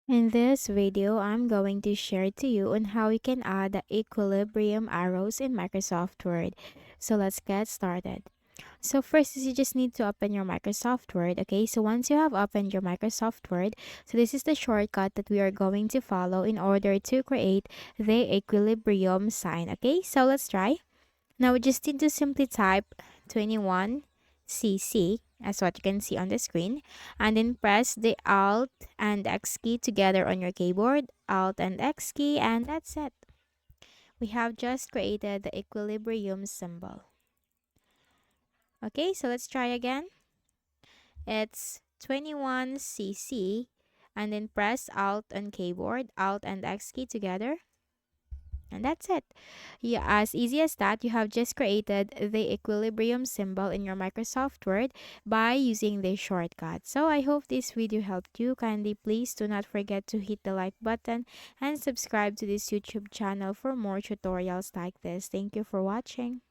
In this video, I'm going to share to you on how you can add the equilibrium arrows in Microsoft Word. So let's get started. So first is you just need to open your Microsoft Word. Okay, so once you have opened your Microsoft Word, so this is the shortcut that we are going to follow in order to create the equilibrium sign. Okay, so let's try. Now we just need to simply type 21cc as what you can see on the screen, and then press the Alt and X key together on your keyboard, Alt and X key, and that's it. We have just created the equilibrium symbol. Okay, so let's try again. It's 21cc, and then press Alt on keyboard, Alt and X key together. And that's it. Yeah, as easy as that, you have just created the equilibrium symbol in your Microsoft Word by using this shortcut. So I hope this video helped you. Kindly please do not forget to hit the like button and subscribe to this YouTube channel for more tutorials like this. Thank you for watching.